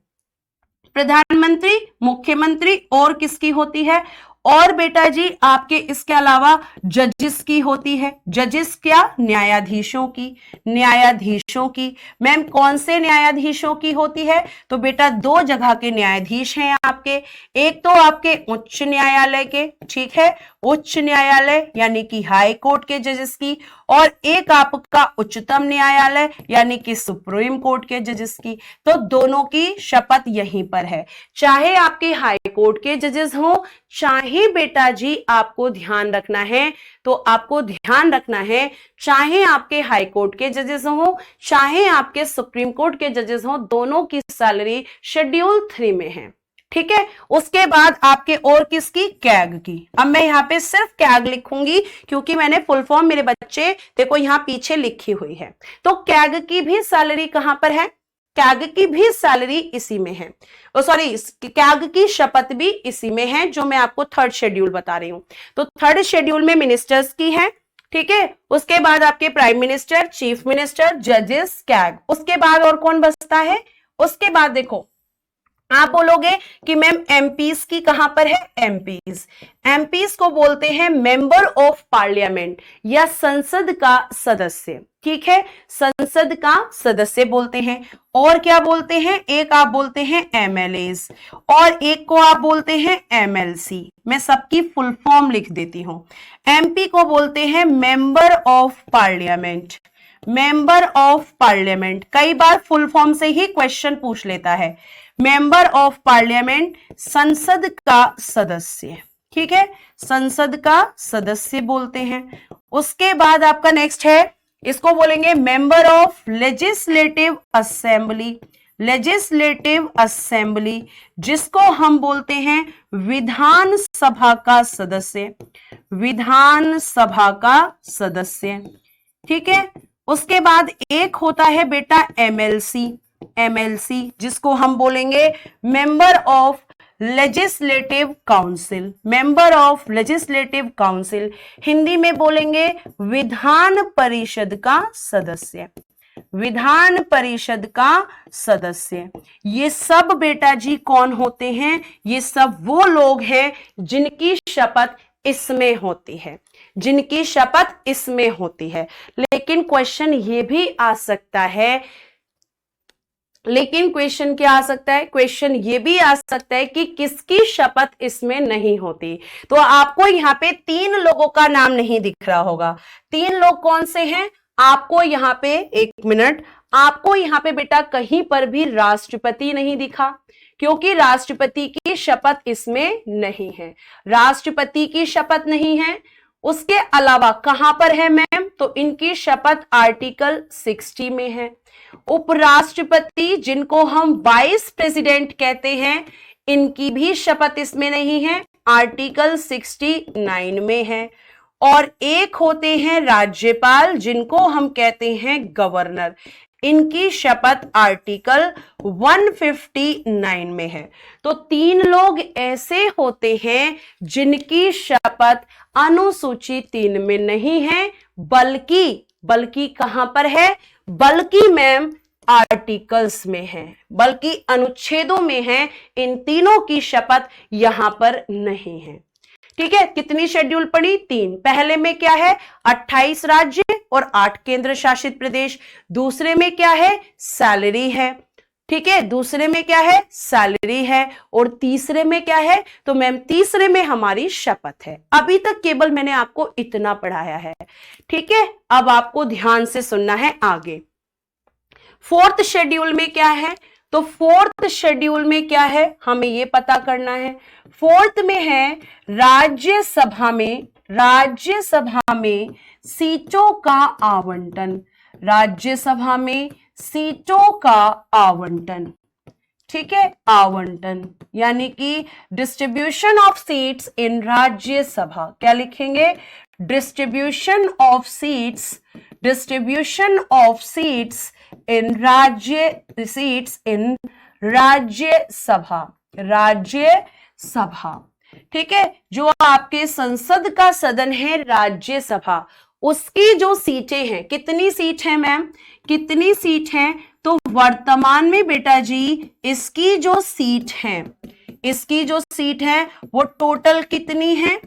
प्रधानमंत्री, मुख्यमंत्री और किसकी होती है? और बेटा जी आपके इसके अलावा जजेस की होती है। जजेस क्या? न्यायाधीशों की। न्यायाधीशों की मैम कौन से न्यायाधीशों की होती है? तो बेटा 2 जगह के न्यायाधीश हैं आपके। एक तो आपके उच्च न्यायालय के, ठीक है, उच्च न्यायालय यानी कि हाई कोर्ट के जजेस की, और एक आपका उच्चतम न्यायालय यानी कि सुप्रीम कोर्ट के जजेस की। तो दोनों की शपथ यहीं पर है। चाहे आपके हाई कोर्ट के जजेस हो, चाहे बेटा जी आपको ध्यान रखना है, तो आपको ध्यान रखना है, चाहे आपके हाई कोर्ट के जजेस हो, चाहे आपके सुप्रीम कोर्ट के जजेस हो, दोनों की सैलरी शेड्यूल 3 में है। ठीक है, उसके बाद आपके और किसकी? कैग की। अब मैं यहाँ पे सिर्फ कैग लिखूंगी क्योंकि मैंने फुल फॉर्म मेरे बच्चे देखो यहाँ पीछे लिखी हुई है। तो कैग की भी सैलरी कहां पर है? कैग की भी सैलरी इसी में है। सॉरी, कैग की शपथ भी इसी में है, जो मैं आपको 3rd शेड्यूल बता रही हूं। तो 3rd शेड्यूल में मिनिस्टर्स की है, ठीक है, उसके बाद आपके प्राइम मिनिस्टर, चीफ मिनिस्टर, जजेस, कैग। उसके बाद और कौन बचता है? उसके बाद देखो आप बोलोगे कि मैम एमपीज की कहां पर है? एमपीज, एमपीज को बोलते हैं मेंबर ऑफ पार्लियामेंट या संसद का सदस्य। ठीक है, संसद का सदस्य बोलते हैं। और क्या बोलते हैं? एक आप बोलते हैं एमएलएज और एक को आप बोलते हैं एमएलसी। मैं सबकी फुल फॉर्म लिख देती हूं। एमपी को बोलते हैं member of parliament, member of parliament. कई बार फुल फॉर्म से ही क्वेश्चन पूछ लेता है। मेंबर ऑफ पार्लियामेंट, संसद का सदस्य। ठीक है, संसद का सदस्य बोलते हैं। उसके बाद आपका नेक्स्ट है, इसको बोलेंगे member of legislative assembly, legislative assembly, जिसको हम बोलते हैं विधान सभा का सदस्य, विधान सभा का सदस्य। ठीक है, उसके बाद एक होता है बेटा एमएलसी, एमएलसी जिसको हम बोलेंगे member of legislative council, member of legislative council, Hindi में बोलेंगे विधान परिषद का सदस्य, विधान परिषद का सदस्य। ये सब बेटा जी कौन होते हैं? ये सब वो लोग हैं जिनकी शपथ इसमें होती है, जिनकी शपथ इसमें होती है। लेकिन क्वेश्चन ये भी आ सकता है, लेकिन क्वेश्चन क्या आ सकता है? क्वेश्चन ये भी आ सकता है कि किसकी शपथ इसमें नहीं होती। तो आपको यहाँ पे 3 लोगों का नाम नहीं दिख रहा होगा। 3 लोग कौन से हैं? आपको यहाँ पे, एक मिनट, आपको यहाँ पे बेटा कहीं पर भी राष्ट्रपति नहीं दिखा, क्योंकि राष्ट्रपति की शपथ इसमें नहीं है, राष्ट्रपति की शपथ नहीं है। उसके अलावा कहां पर है मैम? तो इनकी शपथ आर्टिकल 60 में है। उपराष्ट्रपति जिनको हम वाइस प्रेसिडेंट कहते हैं, इनकी भी शपथ इसमें नहीं है, आर्टिकल 69 में है। और एक होते हैं राज्यपाल जिनको हम कहते हैं गवर्नर, इनकी शपथ आर्टिकल 159 में है। तो 3 लोग ऐसे होते हैं जिनकी शपथ अनुसूची 3 में नहीं है, बल्कि कहां पर है? बल्कि मैम आर्टिकल्स में है, बल्कि अनुच्छेदों में है। इन तीनों की शपथ यहां पर नहीं है। ठीक है, कितनी शेड्यूल पड़ी? 3। पहले में क्या है? 28 राज्य और 8 केंद्र शासित प्रदेश। दूसरे में क्या है? सैलरी है। ठीक है, दूसरे में क्या है? सैलरी है। और तीसरे में क्या है? तो मैम तीसरे में हमारी शपथ है। अभी तक केवल मैंने आपको इतना पढ़ाया है। ठीक है, अब आपको ध्यान से सुनना है आगे। 4th शेड्यूल में क्या है? तो 4th शेड्यूल में क्या है हमें ये पता करना है। 4th में है राज्यसभा में सीटों का आवंटन, राज्यसभा में सीटों का आवंटन। ठीक है, आवंटन, यानी कि distribution of seats in Rajya Sabha. क्या लिखेंगे? Distribution of seats, distribution of seats in Rajya Sabha, Rajya Sabha. ठीक है, जो आपके संसद का सदन है राज्यसभा, उसकी जो सीटें हैं, कितनी सीट है मैम, कितनी सीट है? तो वर्तमान में बेटा जी इसकी जो सीट है, इसकी जो सीट है वो टोटल कितनी है,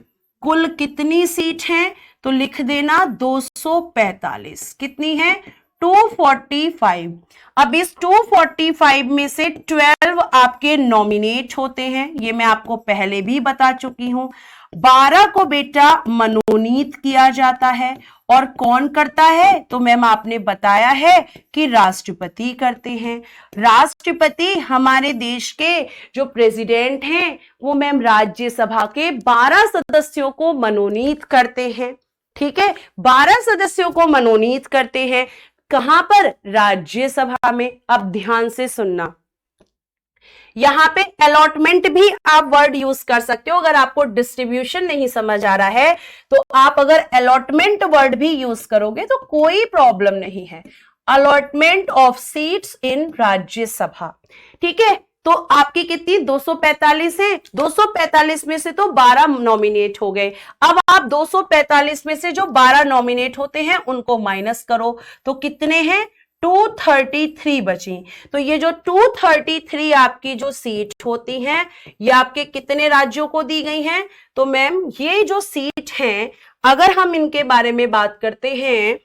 कुल कितनी सीट है? तो लिख देना 245। कितनी है? 245। अब इस 245 में से 12 आपके नॉमिनेट होते हैं, ये मैं आपको पहले भी बता चुकी हूं। 12 को बेटा मनोनीत किया जाता है, और कौन करता है? तो मैम आपने बताया है कि राष्ट्रपति करते हैं। राष्ट्रपति हमारे देश के जो प्रेसिडेंट हैं वो मैम राज्यसभा के 12 सदस्यों को मनोनीत करते हैं। ठीक है, 12 सदस्यों को मनोनीत करते हैं। कहां पर? राज्यसभा में। अब ध्यान से सुनना, यहां पे अलॉटमेंट भी आप वर्ड यूज कर सकते हो। अगर आपको डिस्ट्रीब्यूशन नहीं समझ आ रहा है तो आप अगर अलॉटमेंट वर्ड भी यूज करोगे तो कोई प्रॉब्लम नहीं है। Allotment of seats in Rajya Sabha. ठीक है, तो आपकी कितनी? 245 है। 245 में से तो 12 नॉमिनेट हो गए। अब आप 245 में से जो 12 नॉमिनेट होते हैं उनको माइनस करो, तो कितने हैं? 233 बची। तो ये जो 233 आपकी जो सीट होती हैं, ये आपके कितने राज्यों को दी गई हैं? तो मैम ये जो सीट हैं, अगर हम इनके बारे में बात करते हैं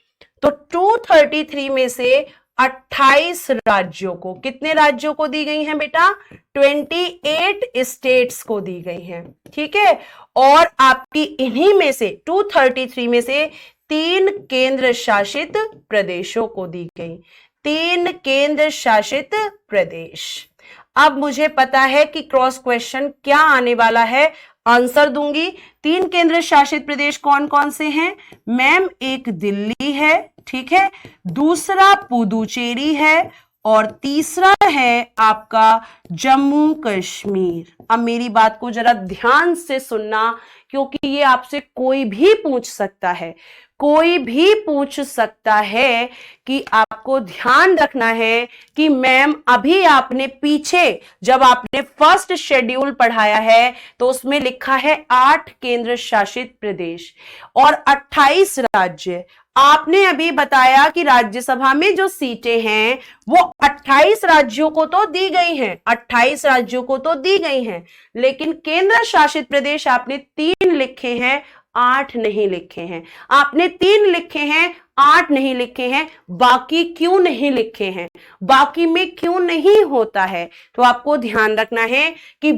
तो 233 में से 28 राज्यों को, कितने राज्यों को दी गई हैं बेटा? 28 स्टेट्स को दी गई हैं। ठीक है, और आपकी इन्हीं में से 233 में से 3 केंद्र शासित प्रदेशों को दी गई। 3 केंद्र शासित प्रदेश। अब मुझे पता है कि क्रॉस क्वेश्चन क्या आने वाला है, आंसर दूंगी। 3 केंद्र शासित प्रदेश कौन कौन से हैं मैम? एक दिल्ली है, ठीक है, दूसरा पुदुचेरी है, और तीसरा है आपका जम्मू कश्मीर। अब मेरी बात को जरा ध्यान से सुनना, क्योंकि ये आपसे कोई भी पूछ सकता है, कोई भी पूछ सकता है कि आपको ध्यान रखना है कि मैम अभी आपने पीछे जब आपने फर्स्ट शेड्यूल पढ़ाया है तो उसमें लिखा है 8 केंद्र शासित प्रदेश और 28 राज्य। आपने अभी बताया कि राज्यसभा में जो सीटें हैं वो 28 राज्यों को तो दी गई हैं, 28 राज्यों को तो दी गई हैं, लेकिन केंद्र शासित प्रदेश आपने 3 लिखे हैं, 8 नहीं लिखे हैं। आपने 3 लिखे हैं, 8 नहीं लिखे हैं। बाकी क्यों नहीं लिखे हैं? बाकी में क्यों नहीं होता है? तो आपको ध्यान रखना है कि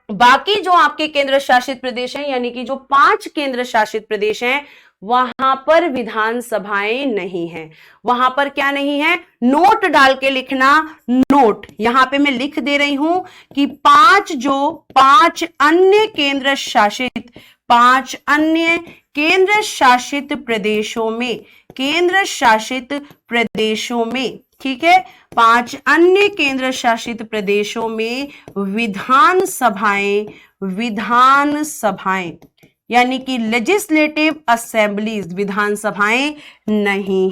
बाकी जो आपके केंद्र शासित प्रदेश हैं, यानी कि जो 5 केंद्र शासित प्रदेश हैं, वहां पर विधानसभाएं नहीं है। वहां पर क्या नहीं है? नोट डाल के लिखना, नोट। यहां पे मैं लिख दे रही हूं कि 5 अन्य केंद्र शासित प्रदेशों में, ठीक है, 5 अन्य केंद्र शासित प्रदेशों में विधानसभाएं यानी कि लेजिस्लेटिव असेंबलीज, विधानसभाएं नहीं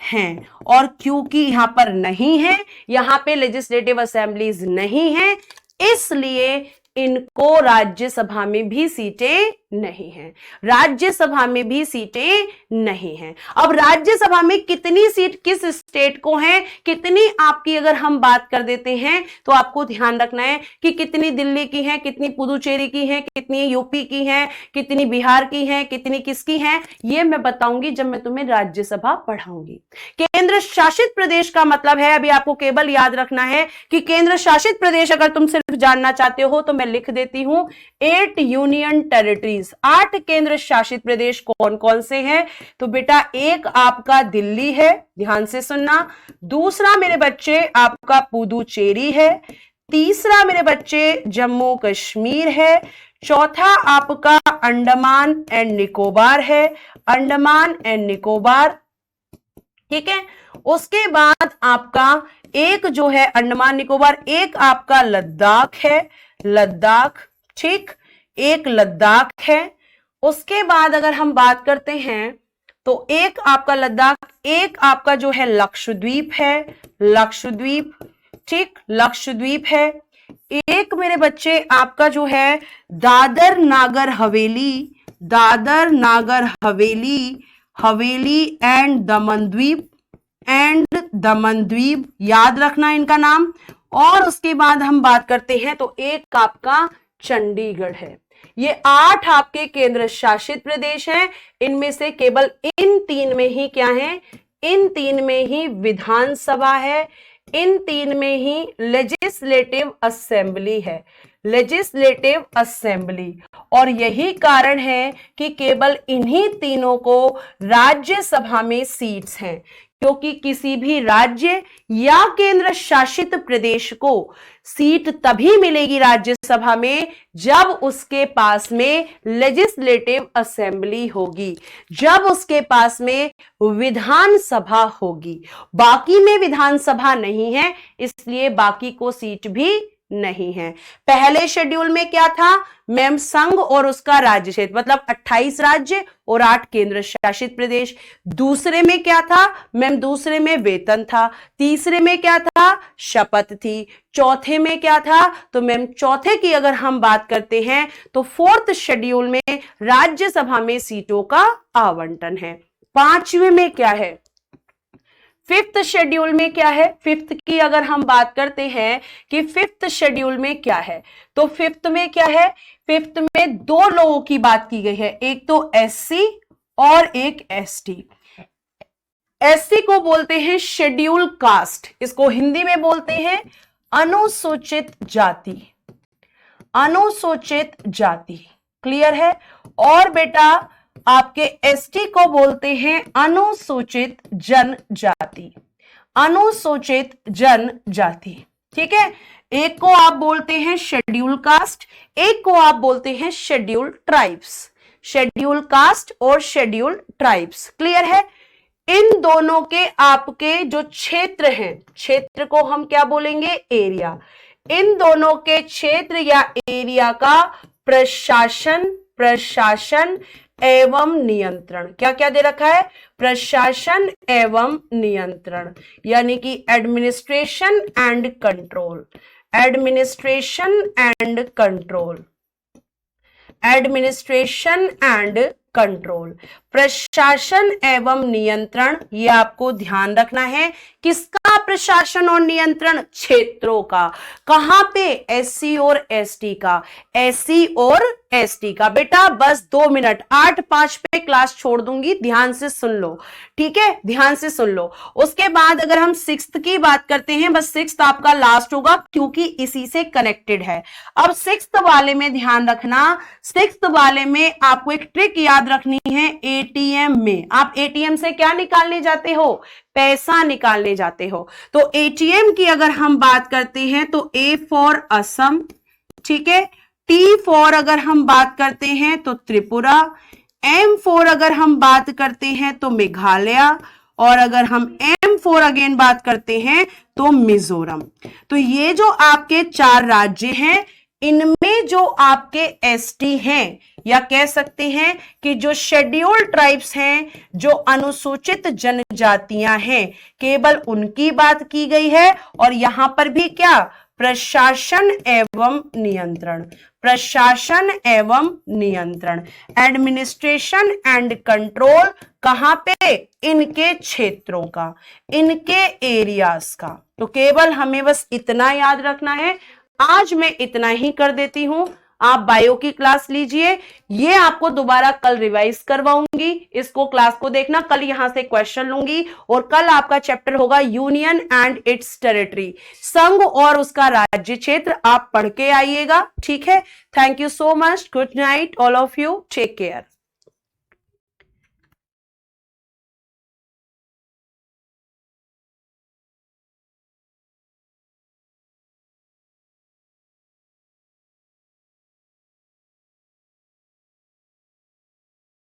हैं। और क्योंकि यहां पर नहीं है, यहां पे लेजिस्लेटिव असेंबलीज नहीं है, इसलिए इनको राज्यसभा में भी सीटें नहीं हैं। राज्यसभा में भी सीटें नहीं हैं। अब राज्यसभा में कितनी सीट किस स्टेट को है, कितनी आपकी अगर हम बात कर देते हैं तो आपको ध्यान रखना है कि कितनी दिल्ली की है, कितनी पुदुचेरी की है, कितनी यूपी की है, कितनी बिहार की है, कितनी किसकी है, ये मैं बताऊंगी जब मैं तुम्हें राज्यसभा पढ़ाऊंगी। केंद्र शासित प्रदेश का मतलब है, अभी आपको केवल याद रखना है कि केंद्र शासित प्रदेश अगर तुम सिर्फ जानना चाहते हो तो मैं लिख देती हूं 8 यूनियन टेरिटरीज। 8 केंद्र शासित प्रदेश कौन कौन से हैं? तो बेटा एक आपका दिल्ली है, ध्यान से सुनना, दूसरा मेरे बच्चे आपका पुदुचेरी है, तीसरा मेरे बच्चे जम्मू कश्मीर है, चौथा आपका अंडमान एंड निकोबार है, अंडमान एंड निकोबार, ठीक है। उसके बाद आपका एक जो है अंडमान निकोबार, एक आपका लद्दाख है, लद्दाख, ठीक, एक लद्दाख है। उसके बाद अगर हम बात करते हैं तो एक आपका लद्दाख, एक आपका जो है लक्षद्वीप है, लक्षद्वीप, ठीक, लक्षद्वीप है। एक मेरे बच्चे आपका जो है दादर नागर हवेली, दादर नागर हवेली, हवेली एंड दमन द्वीप, एंड दमन द्वीप, याद रखना इनका नाम। और उसके बाद हम बात करते हैं तो एक आपका चंडीगढ़ है। ये 8 आपके केंद्र शासित प्रदेश हैं। इनमें से केवल इन 3 में ही क्या है, इन 3 में ही विधानसभा है, इन 3 में ही लेजिस्लेटिव असेंबली है, लेजिस्लेटिव असेंबली। और यही कारण है कि केवल इन्हीं तीनों को राज्यसभा में सीट्स हैं, क्योंकि किसी भी राज्य या केंद्र शासित प्रदेश को सीट तभी मिलेगी राज्यसभा में जब उसके पास में लेजिस्लेटिव असेंबली होगी, जब उसके पास में विधानसभा होगी। बाकी में विधानसभा नहीं है, इसलिए बाकी को सीट भी नहीं है। पहले शेड्यूल में क्या था मैम, संघ और उसका राज्य क्षेत्र, मतलब 28 राज्य और 8 केंद्र शासित प्रदेश। दूसरे में क्या था मैम, दूसरे में वेतन था। तीसरे में क्या था, शपथ थी। चौथे में क्या था, तो मैम चौथे की अगर हम बात करते हैं तो 4th शेड्यूल में राज्यसभा में सीटों का आवंटन है। 5वें में क्या है, 5th शेड्यूल में क्या है, 5th की अगर हम बात करते हैं कि 5th शेड्यूल में क्या है, तो 5th में क्या है, 5th में 2 लोगों की बात की गई है, एक तो एससी और एक एसटी। एससी को बोलते हैं शेड्यूल कास्ट, इसको हिंदी में बोलते हैं अनुसूचित जाति, अनुसूचित जाति, क्लियर है। और बेटा आपके एसटी को बोलते हैं अनुसूचित जनजाति, अनुसूचित जनजाति, ठीक है। एक को आप बोलते हैं शेड्यूल कास्ट, एक को आप बोलते हैं शेड्यूल ट्राइब्स, शेड्यूल कास्ट और शेड्यूल ट्राइब्स, क्लियर है। इन दोनों के आपके जो क्षेत्र हैं, क्षेत्र को हम क्या बोलेंगे, एरिया। इन दोनों के क्षेत्र या एरिया का प्रशासन, प्रशासन एवं नियंत्रण, क्या क्या दे रखा है, प्रशासन एवं नियंत्रण, यानी कि administration and control, administration and control, administration and control, प्रशासन एवं नियंत्रण। ये आपको ध्यान रखना है, किसका प्रशासन और नियंत्रण, क्षेत्रों का। कहां पे, एससी और एसटी का, एससी और एसटी का। बेटा बस 2 मिनट, 8:05 पे क्लास छोड़ दूंगी, ध्यान से सुन लो, ठीक है, ध्यान से सुन लो। उसके बाद अगर हम 6th की बात करते हैं, बस 6th आपका लास्ट होगा क्योंकि इसी से कनेक्टेड है। अब 6th वाले में ध्यान रखना, 6th वाले में आपको एक ट्रिक याद रखनी है। एटीएम में आप एटीएम से क्या निकालने जाते हो, पैसा निकालने जाते हो। तो एटीएम की अगर हम बात करते हैं तो ए फॉर असम, ठीक है, टी फॉर अगर हम बात करते हैं तो त्रिपुरा, एम फॉर अगर हम बात करते हैं तो मेघालय, और अगर हम एम फॉर अगेन बात करते हैं तो मिजोरम। तो ये जो आपके 4 राज्य हैं, इनमें जो आपके एसटी हैं, या कह सकते हैं कि जो शेड्यूल ट्राइब्स हैं, जो अनुसूचित जनजातियां हैं, केवल उनकी बात की गई है। और यहां पर भी क्या, प्रशासन एवं नियंत्रण, प्रशासन एवं नियंत्रण, एडमिनिस्ट्रेशन एंड कंट्रोल, कहां पे, इनके क्षेत्रों का, इनके एरियाज का। तो केवल हमें बस इतना याद रखना है। आज मैं इतना ही कर देती हूं, आप बायो की क्लास लीजिए, ये आपको दोबारा कल रिवाइज करवाऊंगी, इसको क्लास को देखना, कल यहां से क्वेश्चन लूंगी। और कल आपका चैप्टर होगा यूनियन एंड इट्स टेरिटरी, संघ और उसका राज्य क्षेत्र, आप पढ़ के आइएगा, ठीक है। Thank you so much, good night all of you, take care.